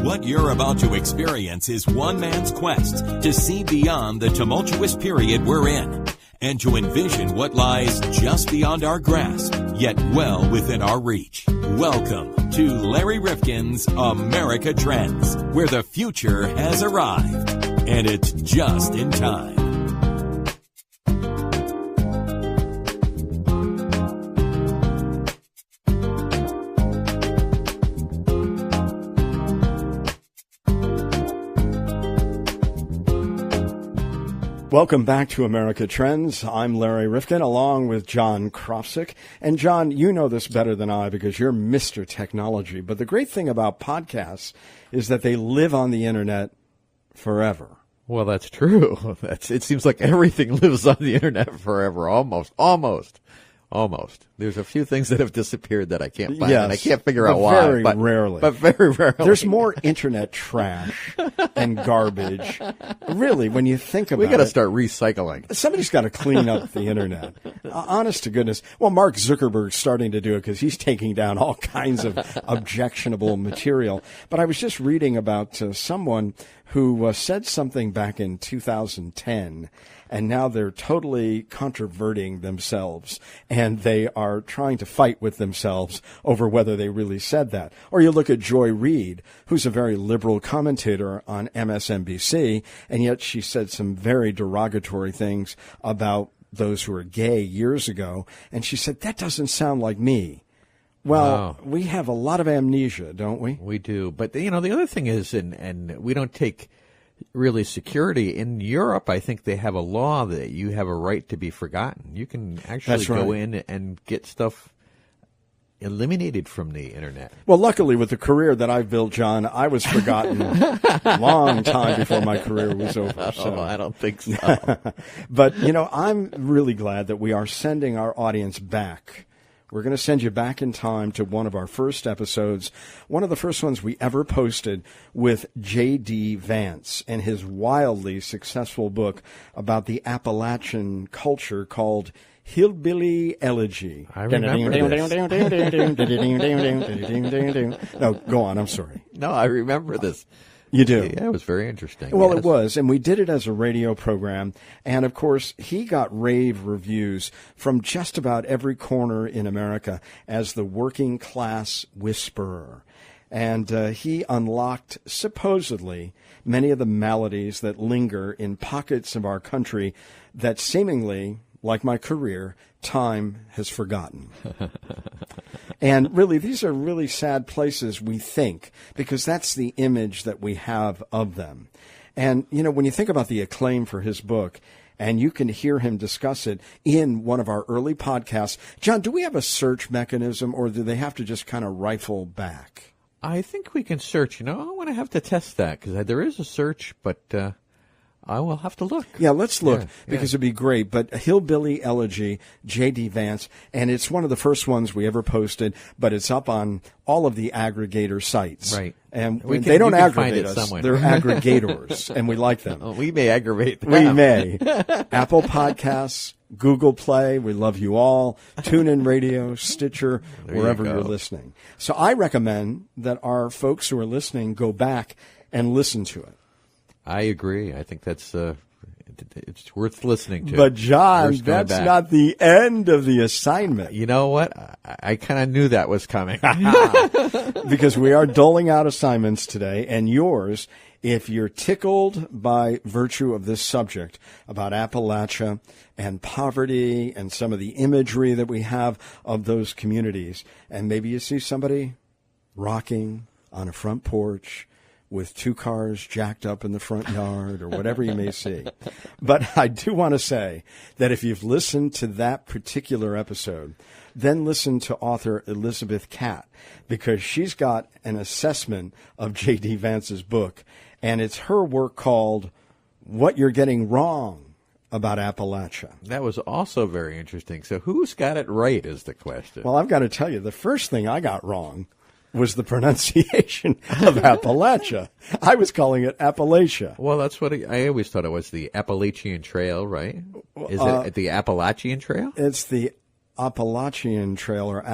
What you're about to experience is one man's quest to see beyond the tumultuous period we're in and to envision what lies just beyond our grasp, yet well within our reach. Welcome to Larry Rifkin's America Trends, where the future has arrived, and it's just in time. Welcome back to America Trends. I'm Larry Rifkin, along with John Krofsick. And John, you know this better than I because you're Mr. Technology. But the great thing about podcasts is that they live on the internet forever. Well, that's true. It seems like everything lives on the internet forever, almost. There's a few things that have disappeared that I can't find, and I can't figure out why. Very rarely. But very rarely. There's more internet trash and garbage. Really, when you think about it. We got to start recycling. Somebody's got to clean up the internet. Honest to goodness. Well, Mark Zuckerberg's starting to do it because he's taking down all kinds of objectionable material. But I was just reading about someone who said something back in 2010, and now they're totally controverting themselves, and they are trying to fight with themselves over whether they really said that. Or you look at Joy Reid, who's a very liberal commentator on MSNBC, and yet she said some very derogatory things about those who are gay years ago, and she said, that doesn't sound like me. Well, we have a lot of amnesia, don't we? We do. But, the other thing is, and we don't take really security. In Europe, I think they have a law that you have a right to be forgotten. You can actually go in and get stuff eliminated from the internet. Well, luckily, with the career that I've built, John, I was forgotten a long time before my career was over. So. I don't think so. But, I'm really glad that we are sending our audience back. We're going to send you back in time to one of our first episodes, one of the first ones we ever posted with J.D. Vance and his wildly successful book about the Appalachian culture called Hillbilly Elegy. I remember this. No, go on. I'm sorry. No, I remember this. You do? Yeah, it was very interesting. Well, yes. It was, and we did it as a radio program, and of course, he got rave reviews from just about every corner in America as the working class whisperer. And he unlocked, supposedly, many of the maladies that linger in pockets of our country that seemingly, like my career, time has forgotten. And really, these are really sad places, we think, because that's the image that we have of them. And, when you think about the acclaim for his book, and you can hear him discuss it in one of our early podcasts. John, do we have a search mechanism, or do they have to just kind of rifle back? I think we can search. I'm going to have to test that, because there is a search, but I will have to look. Yeah, let's look, because it'd be great. But Hillbilly Elegy, J.D. Vance, and it's one of the first ones we ever posted, but it's up on all of the aggregator sites. Right. And they don't aggravate us. Somewhere. They're aggregators, and we like them. We may aggravate them. We may. Apple Podcasts, Google Play, we love you all. TuneIn Radio, Stitcher, wherever you're listening. So I recommend that our folks who are listening go back and listen to it. I agree. I think that's it's worth listening to. But, John, that's not the end of the assignment. You know what? I kind of knew that was coming. Because we are doling out assignments today, and yours, if you're tickled by virtue of this subject about Appalachia and poverty and some of the imagery that we have of those communities, and maybe you see somebody rocking on a front porch with two cars jacked up in the front yard or whatever you may see. But I do want to say that if you've listened to that particular episode, then listen to author Elizabeth Catte, because she's got an assessment of J.D. Vance's book, and it's her work called What You're Getting Wrong About Appalachia. That was also very interesting. So who's got it right is the question. Well, I've got to tell you, the first thing I got wrong was the pronunciation of Appalachia. I was calling it Appalachia. Well, that's what I always thought it was, the Appalachian Trail, right? Is it the Appalachian Trail? It's the Appalachian Trail, or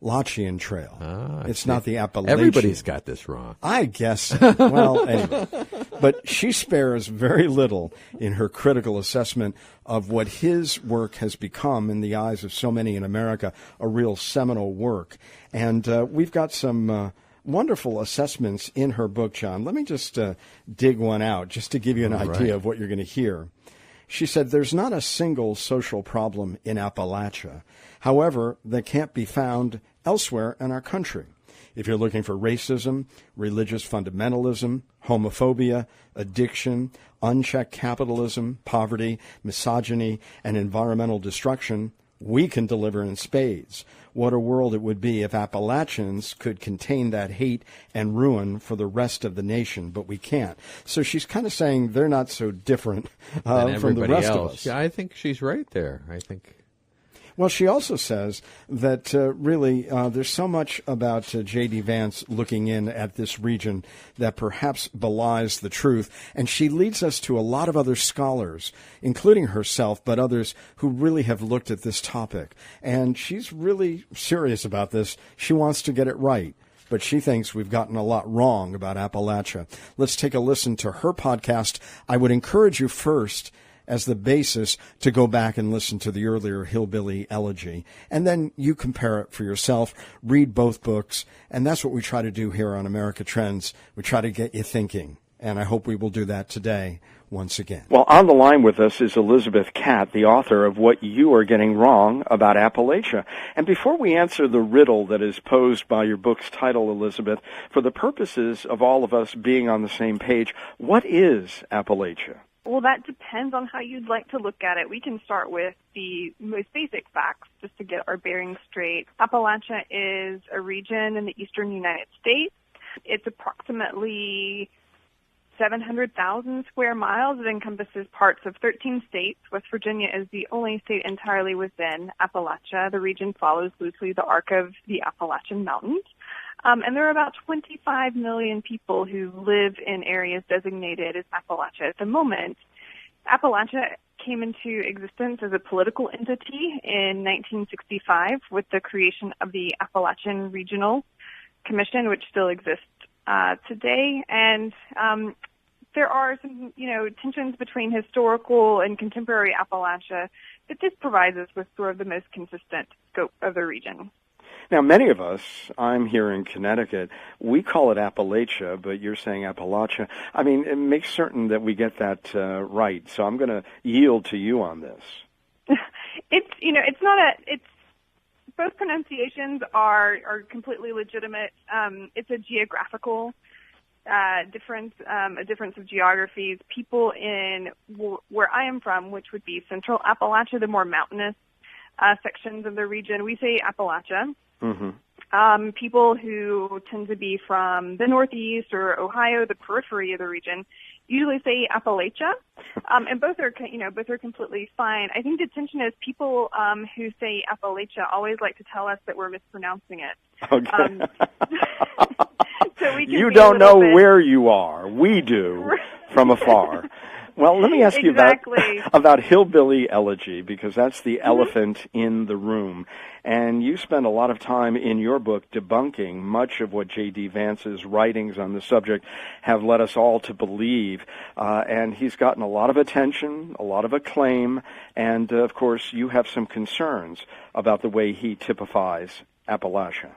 Appalachian Trail. It's not the Appalachian. Everybody's got this wrong. I guess. Well, anyway. But she spares very little in her critical assessment of what his work has become in the eyes of so many in America, a real seminal work. And we've got some wonderful assessments in her book, John. Let me just dig one out just to give you an idea of what you're going to hear. She said, there's not a single social problem in Appalachia, however, that can't be found elsewhere in our country. If you're looking for racism, religious fundamentalism, homophobia, addiction, unchecked capitalism, poverty, misogyny, and environmental destruction, we can deliver in spades. What a world it would be if Appalachians could contain that hate and ruin for the rest of the nation, but we can't. So she's kind of saying they're not so different from the rest of us. Yeah, I think she's right there. Well, she also says that really there's so much about J.D. Vance looking in at this region that perhaps belies the truth. And she leads us to a lot of other scholars, including herself, but others who really have looked at this topic. And she's really serious about this. She wants to get it right. But she thinks we've gotten a lot wrong about Appalachia. Let's take a listen to her podcast. I would encourage you first, as the basis, to go back and listen to the earlier Hillbilly Elegy. And then you compare it for yourself, read both books, and that's what we try to do here on America Trends. We try to get you thinking, and I hope we will do that today once again. Well, on the line with us is Elizabeth Catte, the author of What You Are Getting Wrong About Appalachia. And before we answer the riddle that is posed by your book's title, Elizabeth, for the purposes of all of us being on the same page, what is Appalachia? Well, that depends on how you'd like to look at it. We can start with the most basic facts just to get our bearings straight. Appalachia is a region in the eastern United States. It's approximately 700,000 square miles. It encompasses parts of 13 states. West Virginia is the only state entirely within Appalachia. The region follows loosely the arc of the Appalachian Mountains. And there are about 25 million people who live in areas designated as Appalachia at the moment. Appalachia came into existence as a political entity in 1965 with the creation of the Appalachian Regional Commission, which still exists today. And there are some, tensions between historical and contemporary Appalachia, but this provides us with sort of the most consistent scope of the region. Now, many of us, I'm here in Connecticut, we call it Appalachia, but you're saying Appalachia. I mean, it makes certain that we get that right. So I'm going to yield to you on this. It's both pronunciations are completely legitimate. It's a geographical difference, a difference of geographies. People in where I am from, which would be central Appalachia, the more mountainous sections of the region, we say Appalachia. Mm-hmm. People who tend to be from the Northeast or Ohio, the periphery of the region, usually say Appalachia, and both are completely fine. I think the tension is people who say Appalachia always like to tell us that we're mispronouncing it. Okay. So we can you don't know where you are. We do from afar. Well, let me ask you about Hillbilly Elegy, because that's the elephant in the room. And you spend a lot of time in your book debunking much of what J.D. Vance's writings on the subject have led us all to believe. And he's gotten a lot of attention, a lot of acclaim, and, of course, you have some concerns about the way he typifies Appalachia.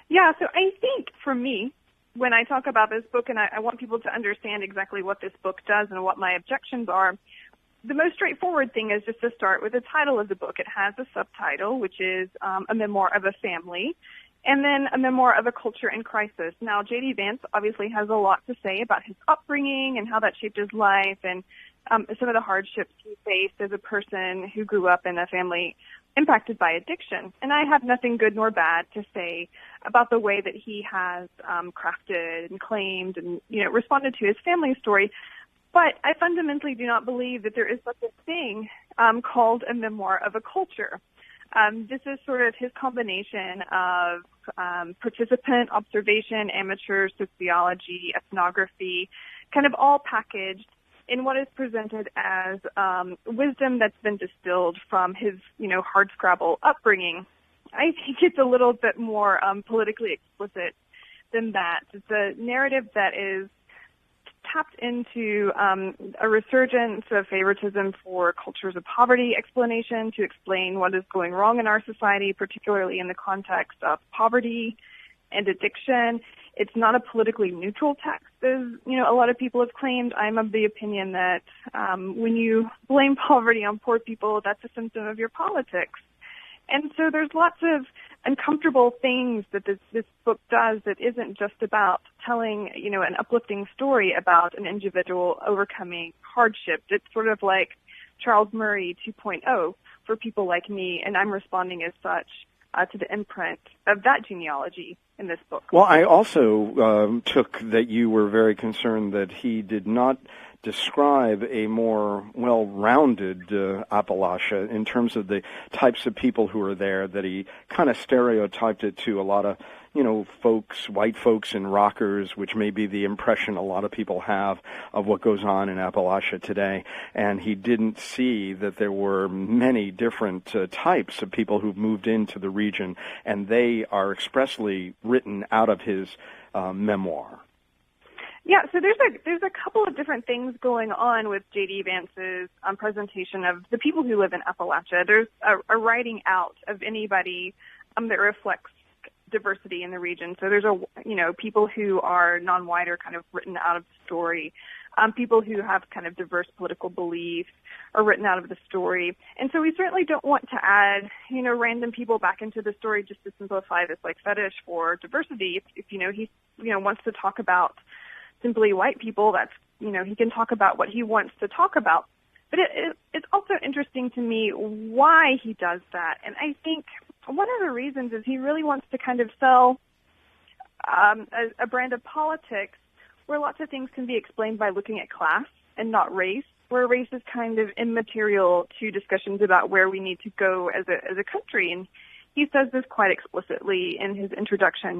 Yeah, so I think for me, when I talk about this book, and I want people to understand exactly what this book does and what my objections are, the most straightforward thing is just to start with the title of the book. It has a subtitle, which is a memoir of a family, and then a memoir of a culture in crisis. Now, J.D. Vance obviously has a lot to say about his upbringing and how that shaped his life and some of the hardships he faced as a person who grew up in a family impacted by addiction. And I have nothing good nor bad to say about the way that he has crafted and claimed and, responded to his family story. But I fundamentally do not believe that there is such a thing called a memoir of a culture. This is sort of his combination of participant observation, amateur sociology, ethnography, kind of all packaged in what is presented as wisdom that's been distilled from his, hardscrabble upbringing. I think it's a little bit more politically explicit than that. It's a narrative that is tapped into a resurgence of favoritism for cultures of poverty explanation to explain what is going wrong in our society, particularly in the context of poverty and addiction. It's not a politically neutral text, as a lot of people have claimed. I'm of the opinion that when you blame poverty on poor people, that's a symptom of your politics. And so there's lots of uncomfortable things that this book does that isn't just about telling, an uplifting story about an individual overcoming hardship. It's sort of like Charles Murray 2.0 for people like me, and I'm responding as such to the imprint of that genealogy in this book. Well, I also took that you were very concerned that he did not describe a more well-rounded Appalachia in terms of the types of people who are there, that he kind of stereotyped it to a lot of, folks, white folks and rockers, which may be the impression a lot of people have of what goes on in Appalachia today. And he didn't see that there were many different types of people who've moved into the region, and they are expressly written out of his memoir. Yeah, so there's a couple of different things going on with J.D. Vance's presentation of the people who live in Appalachia. There's a writing out of anybody that reflects diversity in the region. So there's people who are non-white are kind of written out of the story. People who have kind of diverse political beliefs are written out of the story. And so we certainly don't want to add, random people back into the story just to simplify this fetish for diversity. If he wants to talk about simply white people, that's, he can talk about what he wants to talk about. But it's also interesting to me why he does that. And I think one of the reasons is he really wants to kind of sell a brand of politics where lots of things can be explained by looking at class and not race, where race is kind of immaterial to discussions about where we need to go as a country. And he says this quite explicitly in his introduction.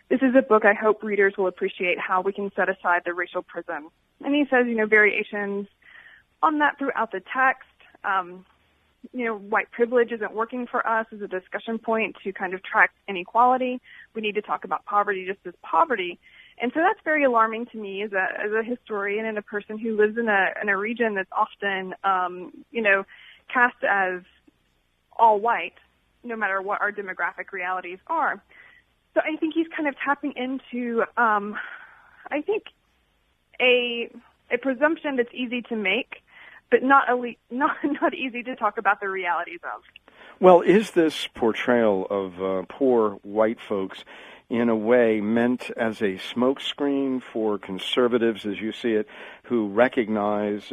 This is a book I hope readers will appreciate how we can set aside the racial prism. And he says, variations on that throughout the text. White privilege isn't working for us as a discussion point to kind of track inequality. We need to talk about poverty just as poverty. And so that's very alarming to me as a historian and a person who lives in a region that's often, cast as all white, no matter what our demographic realities are. So I think he's kind of tapping into, a presumption that's easy to make, but not easy to talk about the realities of. Well, is this portrayal of poor white folks in a way meant as a smokescreen for conservatives, as you see it, who recognize,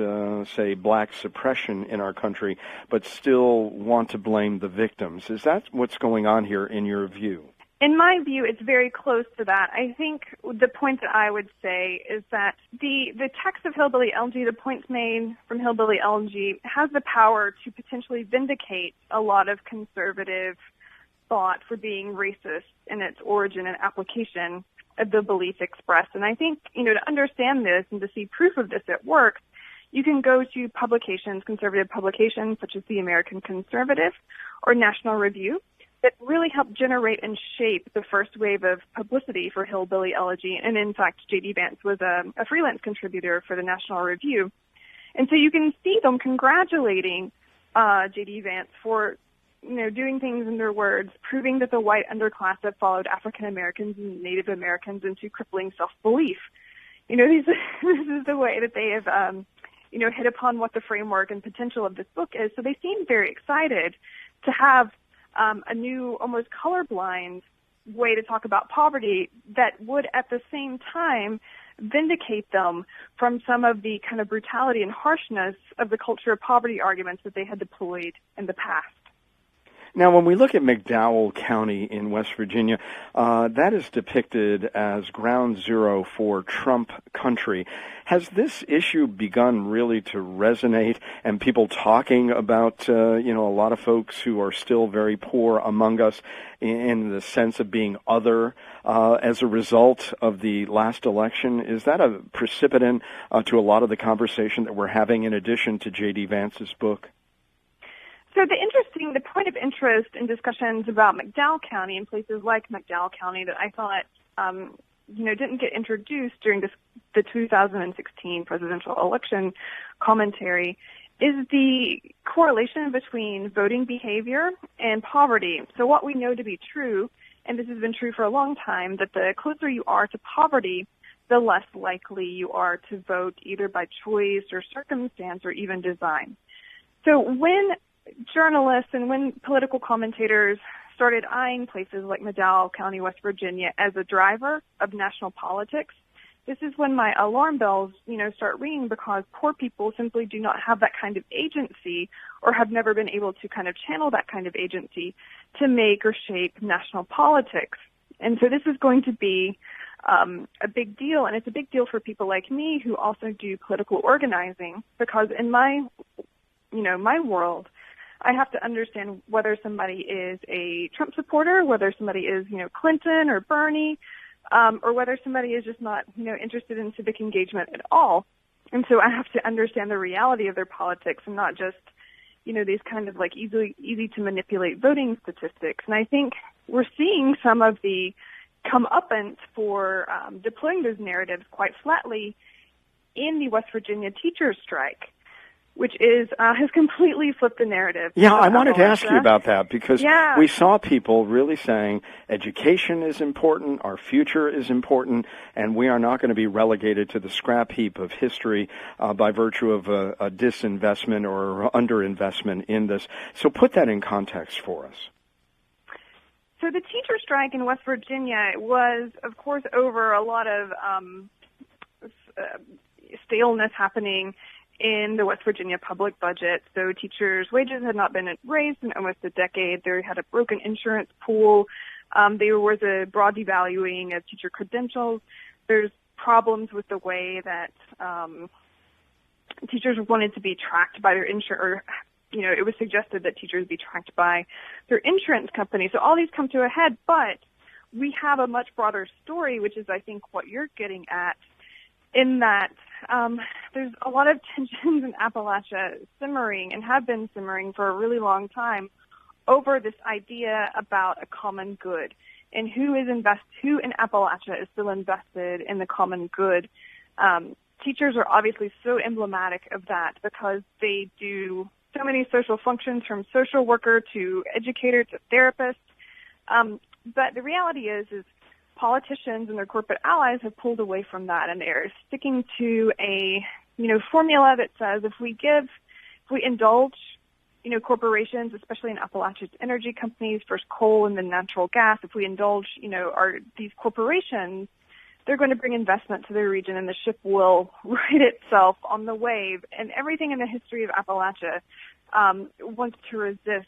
say, black suppression in our country, but still want to blame the victims? Is that what's going on here in your view? In my view, it's very close to that. I think the point that I would say is that the text of Hillbilly Elegy, the points made from Hillbilly Elegy, has the power to potentially vindicate a lot of conservative thought for being racist in its origin and application of the belief expressed. And I think, to understand this and to see proof of this at work, you can go to publications, conservative publications such as the American Conservative or National Review, that really helped generate and shape the first wave of publicity for Hillbilly Elegy. And in fact, J.D. Vance was a freelance contributor for the National Review. And so you can see them congratulating J.D. Vance for, doing things in their words, proving that the white underclass had followed African Americans and Native Americans into crippling self-belief. This is the way that they have, hit upon what the framework and potential of this book is. So they seem very excited to have a new, almost colorblind way to talk about poverty that would at the same time vindicate them from some of the kind of brutality and harshness of the culture of poverty arguments that they had deployed in the past. Now, when we look at McDowell County in West Virginia, that is depicted as ground zero for Trump country. Has this issue begun really to resonate and people talking about, a lot of folks who are still very poor among us in the sense of being other as a result of the last election? Is that a precipitant to a lot of the conversation that we're having in addition to J.D. Vance's book? So the point of interest in discussions about McDowell County and places like McDowell County that I thought, didn't get introduced during the 2016 presidential election commentary is the correlation between voting behavior and poverty. So what we know to be true, and this has been true for a long time, that the closer you are to poverty, the less likely you are to vote either by choice or circumstance or even design. So when journalists and when political commentators started eyeing places like McDowell County, West Virginia, as a driver of national politics, this is when my alarm bells, start ringing, because poor people simply do not have that kind of agency or have never been able to kind of channel that kind of agency to make or shape national politics. And so this is going to be a big deal, and it's a big deal for people like me who also do political organizing, because in my world, I have to understand whether somebody is a Trump supporter, whether somebody is, Clinton or Bernie, or whether somebody is just not, interested in civic engagement at all. And so I have to understand the reality of their politics and not just, these kind of like easy to manipulate voting statistics. And I think we're seeing some of the comeuppance for deploying those narratives quite flatly in the West Virginia teachers' strike, which has completely flipped the narrative. Yeah, I wanted to ask you about that, because we saw people really saying education is important, our future is important, and we are not going to be relegated to the scrap heap of history by virtue of a disinvestment or underinvestment in this. So put that in context for us. So the teacher strike in West Virginia was, of course, over a lot of staleness happening in the West Virginia public budget. So teachers' wages had not been raised in almost a decade. They had a broken insurance pool. There was a broad devaluing of teacher credentials. There's problems with the way that teachers wanted to be tracked by their insurance. It was suggested that teachers be tracked by their insurance company. So all these come to a head, but we have a much broader story, which is, I think, what you're getting at, in that there's a lot of tensions in Appalachia simmering and have been simmering for a really long time over this idea about a common good and who in Appalachia is still invested in the common good. Teachers are obviously so emblematic of that because they do so many social functions, from social worker to educator to therapist. But the reality is politicians and their corporate allies have pulled away from that, and they're sticking to a, formula that says if we indulge, corporations, especially in Appalachia's energy companies, first coal and then natural gas, if we indulge, these corporations, they're going to bring investment to the region, and the ship will right itself on the wave. And everything in the history of Appalachia wants to resist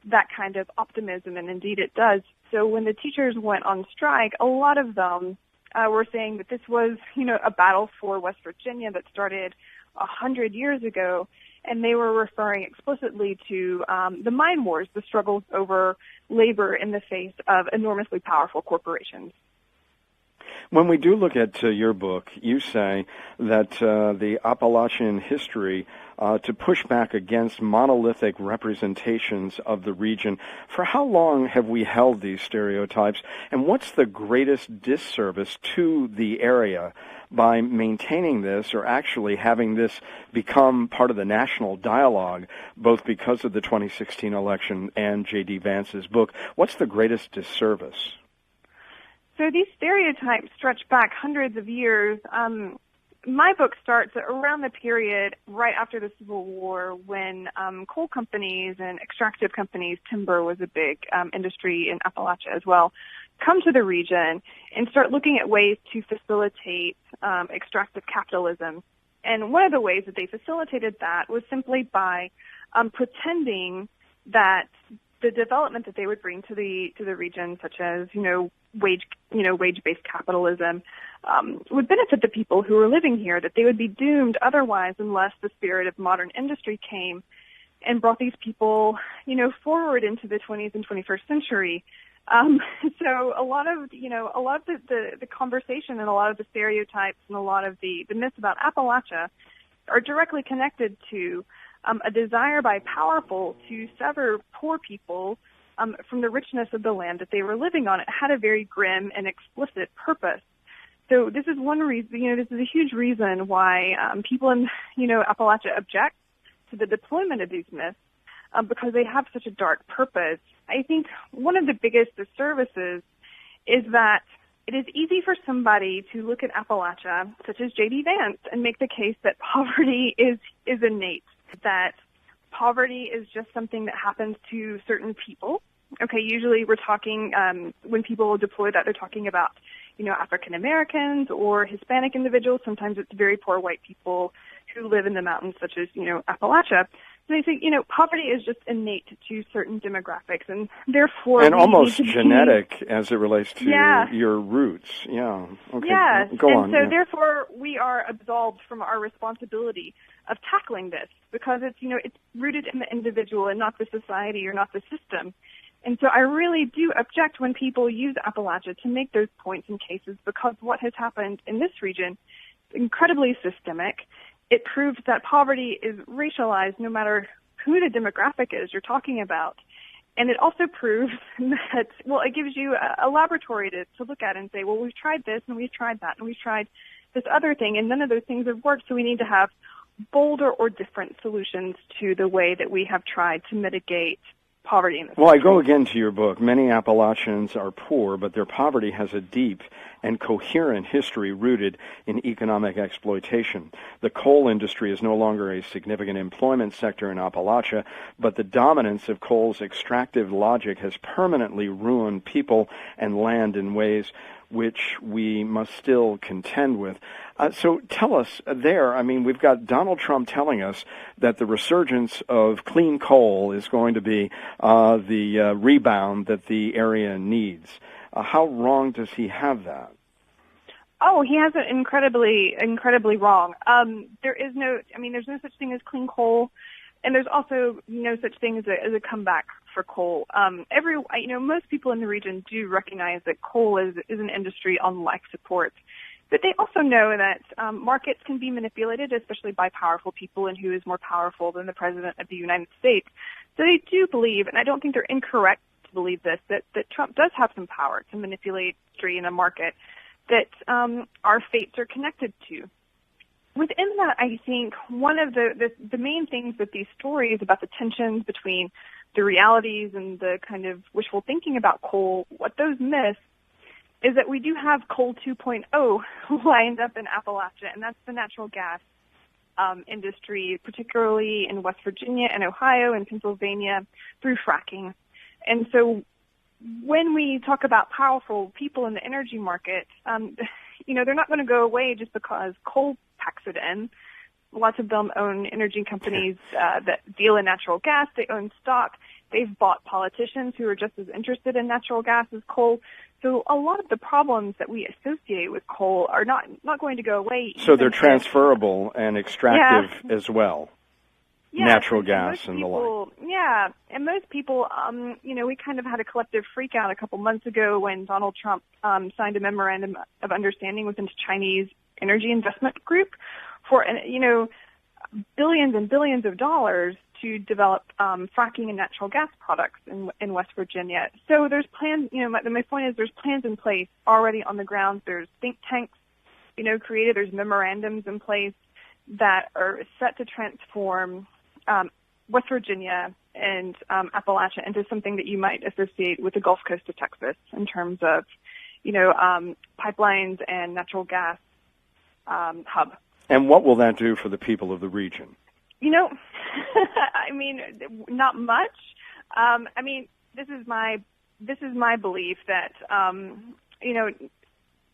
that kind of optimism, and indeed it does. So when the teachers went on strike, a lot of them were saying that this was, a battle for West Virginia that started 100 years ago, and they were referring explicitly to the mine wars, the struggles over labor in the face of enormously powerful corporations. When we do look at your book, you say that the Appalachian history to push back against monolithic representations of the region. For how long have we held these stereotypes, and what's the greatest disservice to the area by maintaining this, or actually having this become part of the national dialogue, both because of the 2016 election and J.D. Vance's book? What's the greatest disservice? So these stereotypes stretch back hundreds of years. My book starts around the period right after the Civil War, when coal companies and extractive companies, timber was a big industry in Appalachia as well, come to the region and start looking at ways to facilitate extractive capitalism. And one of the ways that they facilitated that was simply by pretending that the development that they would bring to the region, such as wage-based capitalism, would benefit the people who were living here, that they would be doomed otherwise unless the spirit of modern industry came and brought these people, forward into the 20th and 21st century. So a lot of the conversation and a lot of the stereotypes and a lot of the myths about Appalachia are directly connected to a desire by powerful to sever poor people from the richness of the land that they were living on. It had a very grim and explicit purpose. So this is one reason, this is a huge reason why people in, Appalachia object to the deployment of these myths because they have such a dark purpose. I think one of the biggest disservices is that it is easy for somebody to look at Appalachia, such as J.D. Vance, and make the case that poverty is innate, that poverty is just something that happens to certain people. Okay, usually we're talking, when people deploy that, they're talking about, African Americans or Hispanic individuals. Sometimes it's very poor white people who live in the mountains, such as, Appalachia. So they think, poverty is just innate to certain demographics, and therefore... And almost genetic as it relates to your roots. Yeah. Okay. Yes. Go on. And so therefore we are absolved from our responsibility of tackling this because it's, it's rooted in the individual and not the society or not the system. And so I really do object when people use Appalachia to make those points and cases because what has happened in this region is incredibly systemic. It proves that poverty is racialized no matter who the demographic is you're talking about. And it also proves that, it gives you a laboratory to look at and say, well, we've tried this and we've tried that and we've tried this other thing and none of those things have worked, so we need to have bolder or different solutions to the way that we have tried to mitigate poverty in this country. I go again to your book. Many Appalachians are poor, but their poverty has a deep and coherent history rooted in economic exploitation. The coal industry is no longer a significant employment sector in Appalachia, but the dominance of coal's extractive logic has permanently ruined people and land in ways which we must still contend with. So tell us there, we've got Donald Trump telling us that the resurgence of clean coal is going to be the rebound that the area needs. How wrong does he have that? Oh, he has it incredibly wrong. There's no such thing as clean coal, and there's also no such thing as a comeback for coal. Most people in the region do recognize that coal is an industry on life support. But they also know that markets can be manipulated, especially by powerful people, and who is more powerful than the President of the United States. So they do believe, and I don't think they're incorrect to believe this, that Trump does have some power to manipulate industry in a market that our fates are connected to. Within that, I think one of the main things that these stories about the tensions between the realities and the kind of wishful thinking about coal, what those miss is that we do have coal 2.0 lined up in Appalachia, and that's the natural gas industry, particularly in West Virginia and Ohio and Pennsylvania through fracking. And so when we talk about powerful people in the energy market, they're not going to go away just because coal packs it in. Lots of them own energy companies that deal in natural gas. They own stock. They've bought politicians who are just as interested in natural gas as coal. So a lot of the problems that we associate with coal are not going to go away. So they're transferable and extractive as well. Yeah, natural gas and the like. Yeah, and most people, we kind of had a collective freak out a couple months ago when Donald Trump signed a memorandum of understanding with the Chinese Energy Investment Group for, billions and billions of dollars to develop fracking and natural gas products in West Virginia. So there's plans, my point is there's plans in place already on the ground. There's think tanks, created. There's memorandums in place that are set to transform West Virginia and Appalachia into something that you might associate with the Gulf Coast of Texas in terms of, pipelines and natural gas hub. And what will that do for the people of the region? Not much. This is my belief that,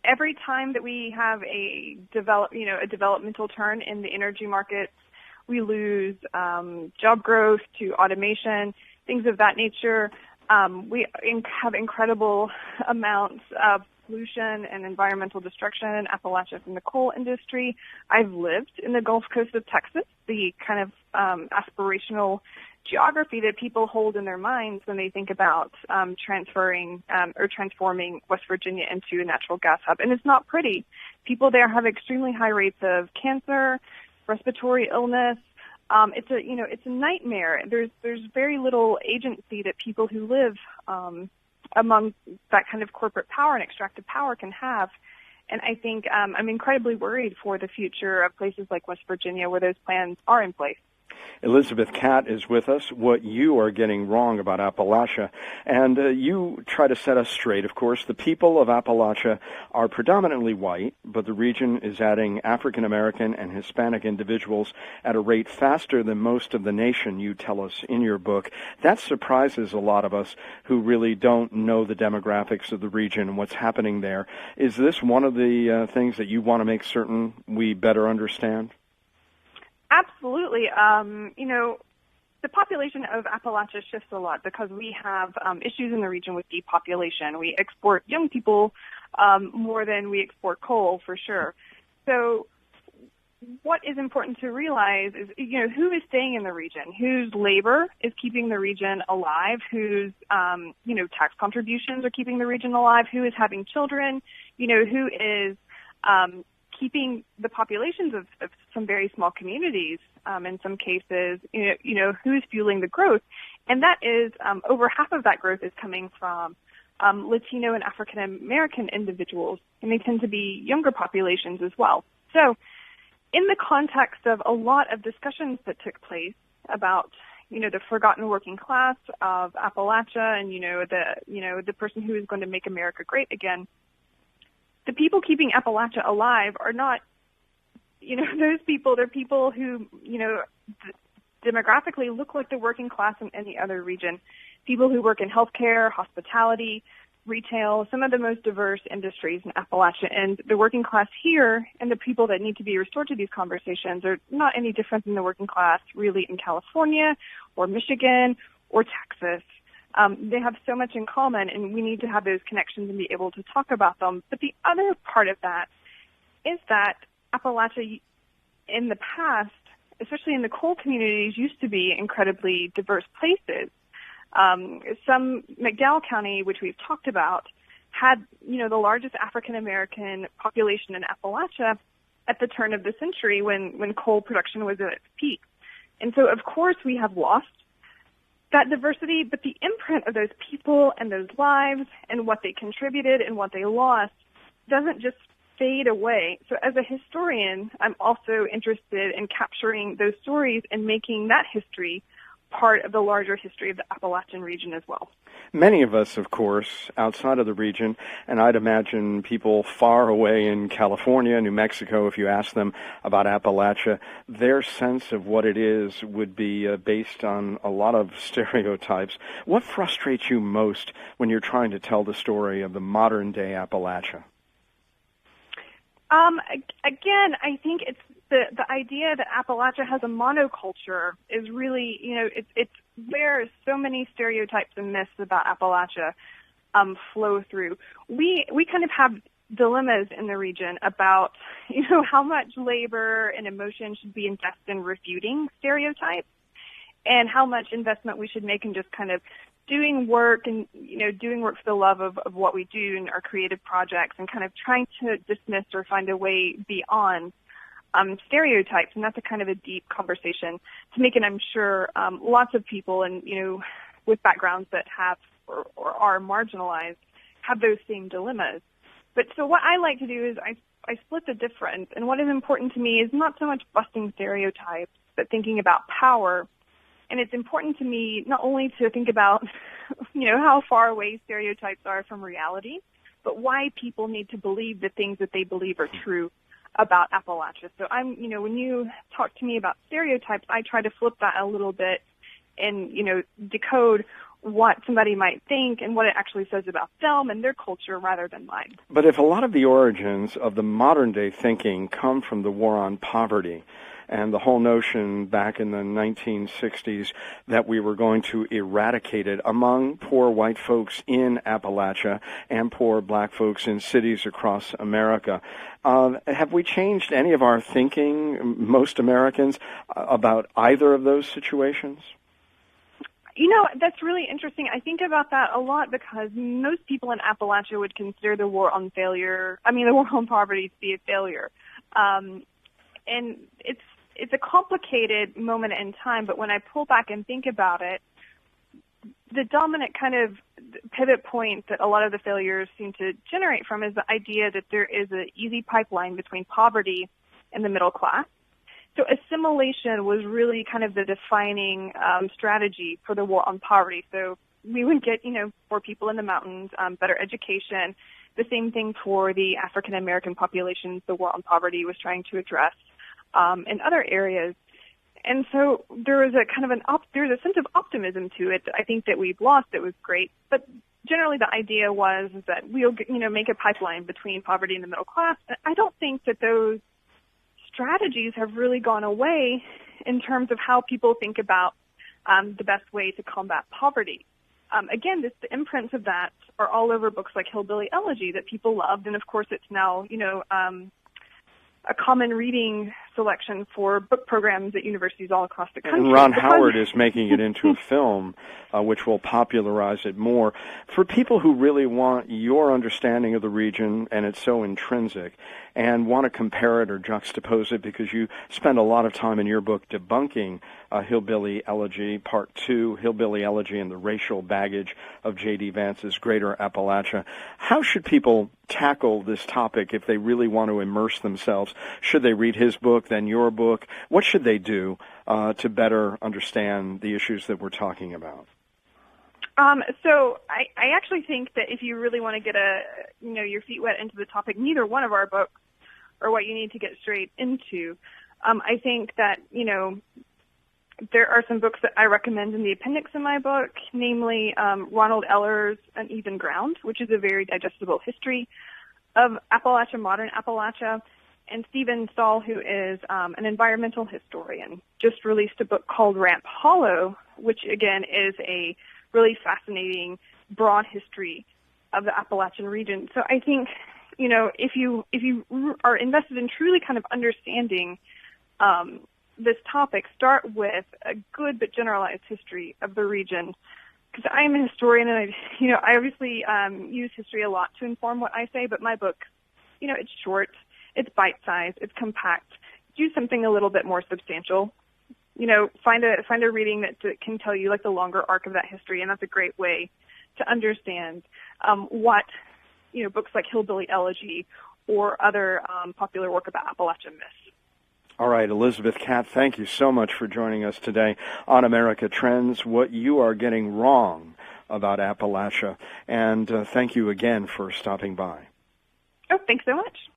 every time that we have a developmental turn in the energy markets, we lose job growth to automation, things of that nature. We have incredible amounts of pollution and environmental destruction in Appalachia from the coal industry. I've lived in the Gulf Coast of Texas, the kind of aspirational geography that people hold in their minds when they think about transforming West Virginia into a natural gas hub. And it's not pretty. People there have extremely high rates of cancer, respiratory illness, it's a nightmare. There's very little agency that people who live among that kind of corporate power and extractive power can have. And I think I'm incredibly worried for the future of places like West Virginia where those plans are in place. Elizabeth Catte is with us. What you are getting wrong about Appalachia, and you try to set us straight. Of course, the people of Appalachia are predominantly white, but the region is adding African American and Hispanic individuals at a rate faster than most of the nation, you tell us in your book. That surprises a lot of us who really don't know the demographics of the region and what's happening there. Is this one of the things that you want to make certain we better understand? Absolutely. The population of Appalachia shifts a lot because we have issues in the region with depopulation. We export young people more than we export coal, for sure. So what is important to realize is, who is staying in the region, whose labor is keeping the region alive, whose, tax contributions are keeping the region alive, who is having children, who is keeping the populations of some very small communities, in some cases, who's fueling the growth. And that is, over half of that growth is coming from Latino and African American individuals, and they tend to be younger populations as well. So in the context of a lot of discussions that took place about, the forgotten working class of Appalachia and, the person who is going to make America great again, the people keeping Appalachia alive are not, those people. They're people who, demographically look like the working class in any other region. People who work in healthcare, hospitality, retail, some of the most diverse industries in Appalachia. And the working class here and the people that need to be restored to these conversations are not any different than the working class really in California or Michigan or Texas. They have so much in common, and we need to have those connections and be able to talk about them. But the other part of that is that Appalachia in the past, especially in the coal communities, used to be incredibly diverse places. McDowell County, which we've talked about, had, the largest African-American population in Appalachia at the turn of the century when coal production was at its peak. And so, of course, we have lost that diversity, but the imprint of those people and those lives and what they contributed and what they lost doesn't just fade away. So as a historian, I'm also interested in capturing those stories and making that history part of the larger history of the Appalachian region as well. Many of us, of course, outside of the region, and I'd imagine people far away in California, New Mexico, if you ask them about Appalachia, their sense of what it is would be based on a lot of stereotypes. What frustrates you most when you're trying to tell the story of the modern-day Appalachia? Again, I think it's the idea that Appalachia has a monoculture is really, it's where so many stereotypes and myths about Appalachia flow through. We kind of have dilemmas in the region about, how much labor and emotion should be invested in refuting stereotypes and how much investment we should make in just kind of doing work and, doing work for the love of what we do in our creative projects and kind of trying to dismiss or find a way beyond stereotypes. And that's a kind of a deep conversation to make. And I'm sure lots of people and, with backgrounds that have or are marginalized have those same dilemmas. But so what I like to do is I split the difference. And what is important to me is not so much busting stereotypes, but thinking about power. And it's important to me not only to think about, how far away stereotypes are from reality, but why people need to believe the things that they believe are true about Appalachia. So when you talk to me about stereotypes, I try to flip that a little bit and, decode what somebody might think and what it actually says about them and their culture rather than mine. But if a lot of the origins of the modern-day thinking come from the war on poverty, and the whole notion back in the 1960s that we were going to eradicate it among poor white folks in Appalachia and poor black folks in cities across America. Have we changed any of our thinking, most Americans, about either of those situations? That's really interesting. I think about that a lot because most people in Appalachia would consider the war on poverty to be a failure. And it's a complicated moment in time, but when I pull back and think about it, the dominant kind of pivot point that a lot of the failures seem to generate from is the idea that there is an easy pipeline between poverty and the middle class. So assimilation was really kind of the defining strategy for the war on poverty. So we would get, poor people in the mountains, better education. The same thing for the African American populations the war on poverty was trying to address in other areas. And so there was a kind of there's a sense of optimism to it that I think that we've lost. It was great, but generally the idea was that we'll make a pipeline between poverty and the middle class. And I don't think that those strategies have really gone away in terms of how people think about the best way to combat poverty. Again, the imprints of that are all over books like Hillbilly Elegy that people loved, and of course it's now a common reading selection for book programs at universities all across the country. And Ron Howard is making it into a film, which will popularize it more. For people who really want your understanding of the region, and it's so intrinsic, and want to compare it or juxtapose it, because you spend a lot of time in your book debunking Hillbilly Elegy, Part 2, Hillbilly Elegy and the Racial Baggage of J.D. Vance's Greater Appalachia. How should people tackle this topic if they really want to immerse themselves? Should they read his book, then your book? What should they do to better understand the issues that we're talking about? So I actually think that if you really want to get your feet wet into the topic, neither one of our books are what you need to get straight into. I think that, there are some books that I recommend in the appendix in my book, namely Ronald Eller's Uneven Ground, which is a very digestible history of Appalachia, modern Appalachia, and Stephen Stahl, who is an environmental historian, just released a book called Ramp Hollow, which, again, is a really fascinating, broad history of the Appalachian region. So I think, if you are invested in truly kind of understanding this topic, start with a good but generalized history of the region. Because I am a historian, and I obviously use history a lot to inform what I say. But my book, it's short, it's bite-sized, it's compact. Do something a little bit more substantial. Find a reading that can tell you like the longer arc of that history, and that's a great way to understand what books like Hillbilly Elegy or other popular work about Appalachian myths. All right, Elizabeth Catte, thank you so much for joining us today on America Trends, What You Are Getting Wrong About Appalachia. And thank you again for stopping by. Oh, thanks so much.